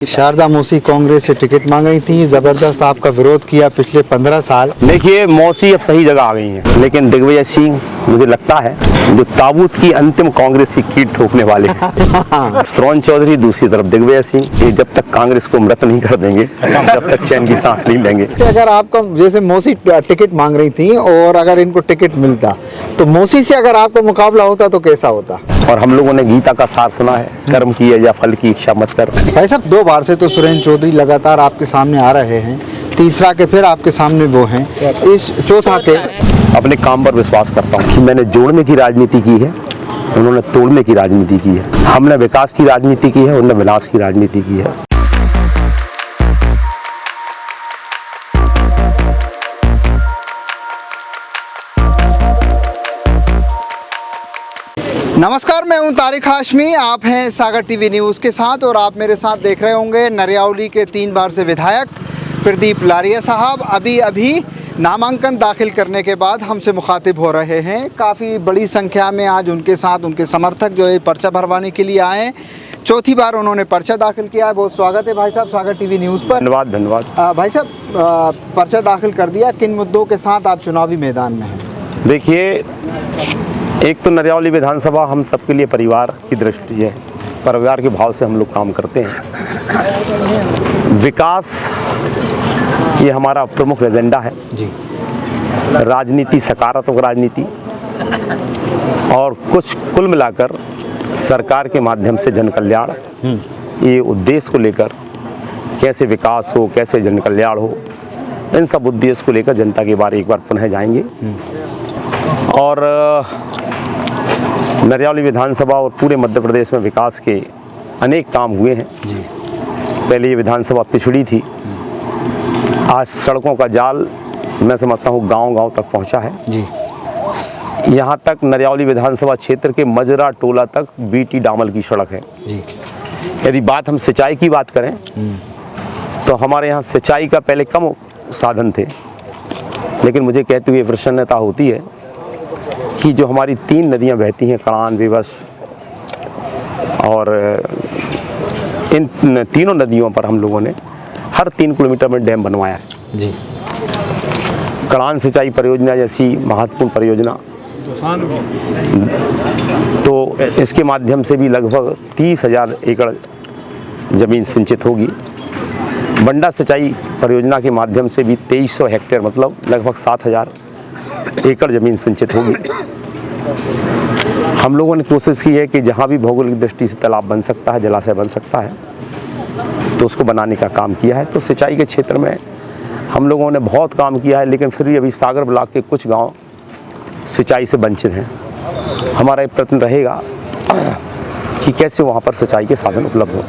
शारदा मौसी कांग्रेस से टिकट मांग रही थी, जबरदस्त आपका विरोध किया पिछले 15 साल। देखिए, मौसी अब सही जगह आ गई हैं, लेकिन दिग्विजय सिंह मुझे लगता है जो ताबूत की अंतिम कांग्रेस की कीट ठोकने वाले हैं। श्रवण चौधरी दूसरी तरफ दिग्विजय सिंह, ये जब तक कांग्रेस को मृत नहीं कर देंगे जब तक चैन की सांस नहीं लेंगे। अगर आपका जैसे मौसी टिकट मांग रही थी और अगर इनको टिकट मिलता तो मौसी से अगर आपका मुकाबला होता तो कैसा होता? और हम लोगों ने गीता का सार सुना है, कर्म की है या फल की इच्छा मत कर। भाई साहब, 2 बार से तो सुरेंद्र चौधरी लगातार आपके सामने आ रहे हैं, तीसरा के फिर आपके सामने वो हैं, इस चौथा के अपने काम पर विश्वास करता हूँ कि मैंने जोड़ने की राजनीति की है, उन्होंने तोड़ने की राजनीति की है। हमने विकास की राजनीति की है, उन्होंने विनाश की राजनीति की है। नमस्कार, मैं हूं तारिक हाशमी, आप हैं सागर टीवी न्यूज़ के साथ और आप मेरे साथ देख रहे होंगे नरियावली के 3 बार से विधायक प्रदीप लारिया साहब अभी नामांकन दाखिल करने के बाद हमसे मुखातिब हो रहे हैं। काफ़ी बड़ी संख्या में आज उनके साथ उनके समर्थक जो है पर्चा भरवाने के लिए आए हैं। चौथी बार उन्होंने पर्चा दाखिल किया है। बहुत स्वागत है भाई साहब सागर टीवी न्यूज़ पर। धन्यवाद। भाई साहब, पर्चा दाखिल कर दिया, किन मुद्दों के साथ आप चुनावी मैदान में हैं? देखिए, एक तो नरियावली विधानसभा हम सबके लिए परिवार की दृष्टि है, परिवार के भाव से हम लोग काम करते हैं। विकास ये हमारा प्रमुख एजेंडा है जी। राजनीति सकारात्मक राजनीति और कुल मिलाकर सरकार के माध्यम से जन कल्याण, ये उद्देश्य को लेकर कैसे विकास हो, कैसे जन कल्याण हो, इन सब उद्देश्य को लेकर जनता के बारे एक बार पुनः जाएंगे। और नरियावली विधानसभा और पूरे मध्य प्रदेश में विकास के अनेक काम हुए हैं जी। पहले ये विधानसभा पिछड़ी थी, आज सड़कों का जाल मैं समझता हूँ गांव-गांव तक पहुँचा है जी। यहाँ तक नरियावली विधानसभा क्षेत्र के मजरा टोला तक बीटी डामल की सड़क है जी। यदि बात हम सिंचाई की बात करें तो हमारे यहाँ सिंचाई का पहले कम साधन थे, लेकिन मुझे कहते हुए प्रसन्नता होती है कि जो हमारी 3 नदियां बहती हैं, कड़ान, बेबस, और इन तीनों नदियों पर हम लोगों ने हर 3 किलोमीटर में डैम बनवाया है जी। कड़ान सिंचाई परियोजना जैसी महत्वपूर्ण परियोजना, तो इसके माध्यम से भी लगभग 30,000 एकड़ ज़मीन सिंचित होगी। बंडा सिंचाई परियोजना के माध्यम से भी 2300 हेक्टेयर मतलब लगभग 7,000 एकड़ ज़मीन सिंचित होगी। हम लोगों ने कोशिश की है कि जहाँ भी भौगोलिक दृष्टि से तालाब बन सकता है, जलाशय बन सकता है, तो उसको बनाने का काम किया है। तो सिंचाई के क्षेत्र में हम लोगों ने बहुत काम किया है, लेकिन फिर भी अभी सागर ब्लॉक के कुछ गांव सिंचाई से वंचित हैं। हमारा एक प्रयत्न रहेगा कि कैसे वहाँ पर सिंचाई के साधन उपलब्ध हो।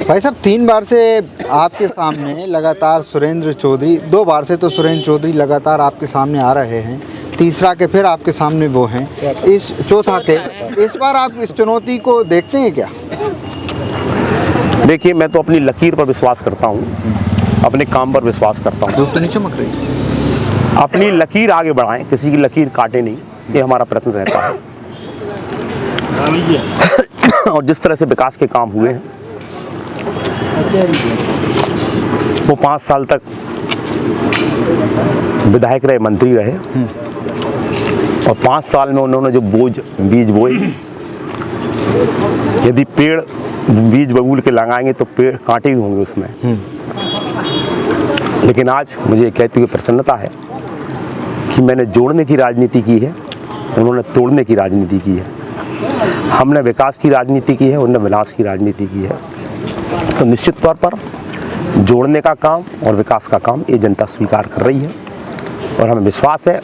भाई साहब, 3 बार से आपके सामने लगातार सुरेंद्र चौधरी, 2 बार से तो सुरेंद्र चौधरी लगातार आपके सामने आ रहे हैं, तीसरा के फिर आपके सामने वो हैं, इस चौथा के इस बार आप इस चुनौती को देखते हैं क्या? देखिए, मैं तो अपनी लकीर पर विश्वास करता हूँ, अपने काम पर विश्वास करता हूँ। धूप तो नहीं चमक रही? अपनी लकीर आगे बढ़ाएं, किसी की लकीर काटे नहीं, ये हमारा प्रयत्न रहता है। और जिस तरह से विकास के काम हुए हैं, वो 5 साल तक विधायक रहे, मंत्री रहे, और 5 साल में उन्होंने जो बीज बोए, यदि पेड़ बीज बबूल के लगाएंगे तो पेड़ कांटे भी होंगे उसमें। लेकिन आज मुझे कहते हुए प्रसन्नता है कि मैंने जोड़ने की राजनीति की है, उन्होंने तोड़ने की राजनीति की है। हमने विकास की राजनीति की है, उन्होंने विनाश की राजनीति की है। तो निश्चित तौर पर जोड़ने का काम और विकास का काम ये जनता स्वीकार कर रही है, और हमें विश्वास है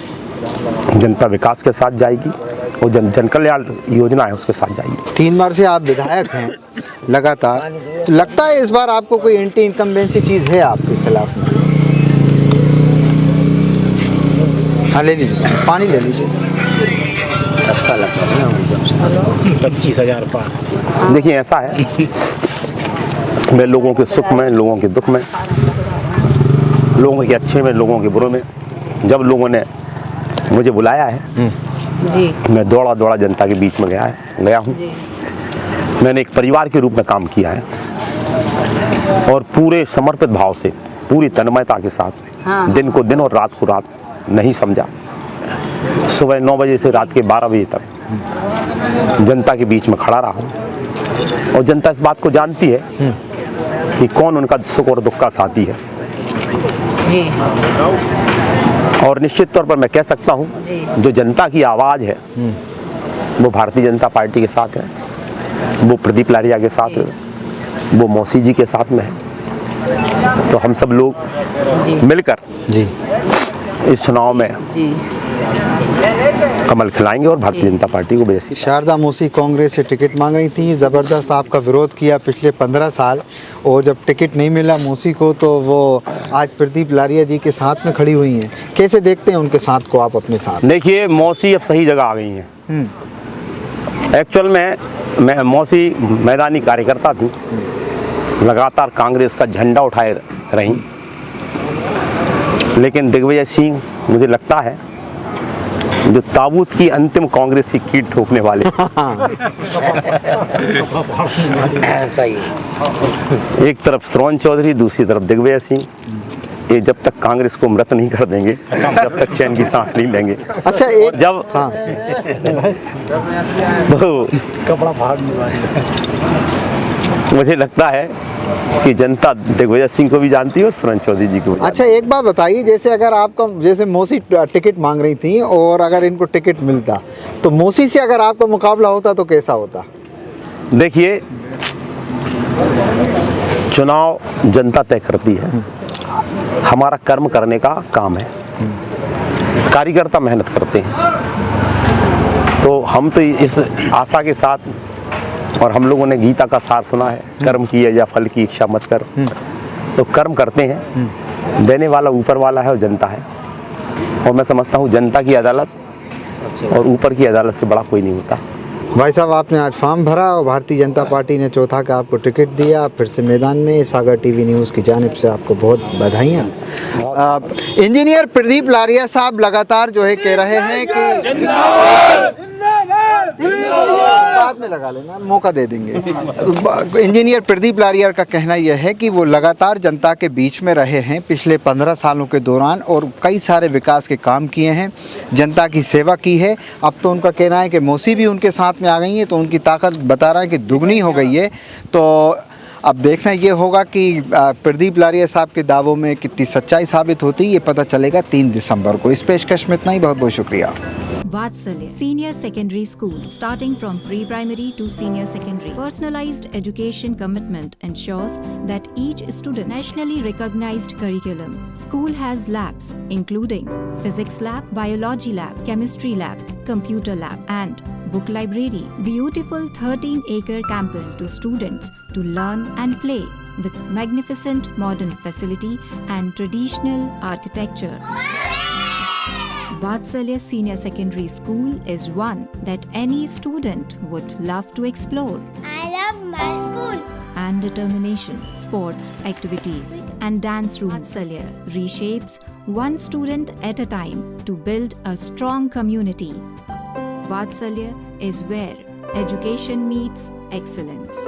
जनता विकास के साथ जाएगी और जन कल्याण योजना है उसके साथ जाएगी। 3 बार से आप विधायक हैं लगातार, तो लगता है इस बार आपको कोई एंटी इनकम्बेंसी चीज़ है आपके खिलाफ में? हाँ, ले लीजिए, पानी ले लीजिए। 25,000 पार। देखिए, ऐसा है, मैं लोगों के सुख में, लोगों के दुख में, लोगों के अच्छे में, लोगों के बुरे में, जब लोगों ने मुझे बुलाया है जी, मैं दौड़ा जनता के बीच में गया हूँ। मैंने एक परिवार के रूप में काम किया है। और पूरे समर्पित भाव से, पूरी तन्मयता के साथ दिन को दिन और रात को रात नहीं समझा। सुबह 9 बजे से रात के 12 बजे तक जनता के बीच में खड़ा रहा और जनता इस बात को जानती है कि कौन उनका सुख और दुख का साथी है। और निश्चित तौर पर मैं कह सकता हूँ जो जनता की आवाज़ है वो भारतीय जनता पार्टी के साथ है, वो प्रदीप लारिया के साथ है, वो मौसी जी के साथ में है। तो हम सब लोग मिलकर इस चुनाव में कमल खिलाएंगे और भारतीय जनता पार्टी को बेसी। शारदा मौसी कांग्रेस से टिकट मांग रही थी, ज़बरदस्त आपका विरोध किया पिछले 15 साल, और जब टिकट नहीं मिला मौसी को तो वो आज प्रदीप लारिया जी के साथ में खड़ी हुई हैं। कैसे देखते हैं उनके साथ को आप अपने साथ? देखिए, मौसी अब सही जगह आ गई हैं। एक्चुअल में मैं मौसी मैदानी कार्यकर्ता थी, लगातार कांग्रेस का झंडा उठाए रहीं, लेकिन दिग्विजय सिंह मुझे लगता है जो ताबूत की अंतिम कांग्रेस की कीट ठोकने वाले एक तरफ श्रवण चौधरी, दूसरी तरफ दिग्विजय सिंह, ये जब तक कांग्रेस को मृत नहीं कर देंगे जब तक चैन की सांस नहीं लेंगे। अच्छा, और जब तो कपड़ा मुझे लगता है कि जनता दिग्विजय सिंह को भी जानती है और श्रवण चौधरी जी को भी। अच्छा, एक बात बताइए, जैसे अगर आपका, जैसे मौसी टिकट मांग रही थी और अगर इनको टिकट मिलता तो मौसी से अगर आपका मुकाबला होता तो कैसा होता? देखिए, चुनाव जनता तय करती है, हमारा कर्म करने का काम है, कार्यकर्ता मेहनत करते हैं, तो हम तो इस आशा के साथ, और हम लोगों ने गीता का सार सुना है, कर्म की है या फल की इच्छा मत कर, तो कर्म करते हैं, देने वाला ऊपर वाला है और जनता है, और मैं समझता हूँ जनता की अदालत और ऊपर की अदालत से बड़ा कोई नहीं होता। भाई साहब, आपने आज फॉर्म भरा और भारतीय जनता पार्टी ने चौथा का आपको टिकट दिया, फिर से मैदान में। सागर टीवी न्यूज़ की जानिब से आपको बहुत बधाइयाँ। इंजीनियर प्रदीप लारिया साहब लगातार जो है कह रहे हैं कि बाद में लगा लेना, मौका दे देंगे। इंजीनियर प्रदीप लारिया का कहना यह है कि वो लगातार जनता के बीच में रहे हैं पिछले 15 सालों के दौरान और कई सारे विकास के काम किए हैं, जनता की सेवा की है। अब तो उनका कहना है कि मौसी भी उनके साथ में आ गई हैं, तो उनकी ताकत बता रहा है कि दुगनी हो गई है। तो अब देखना ये होगा कि प्रदीप लारिया साहब के दावों में कितनी सच्चाई साबित होती है, ये पता चलेगा 3 दिसंबर को। इस पेशकश में इतना ही, बहुत बहुत शुक्रिया। Vatsalya Senior Secondary School, starting from pre-primary to senior secondary. Personalized education commitment ensures that each student nationally recognized curriculum. School has labs including physics lab, biology lab, chemistry lab, computer lab and book library. Beautiful 13-acre campus to students to learn and play with magnificent modern facility and traditional architecture. Vatsalya Senior Secondary School is one that any student would love to explore. I love my school. And determinations, sports, activities and dance room. Vatsalya reshapes one student at a time to build a strong community. Vatsalya is where education meets excellence.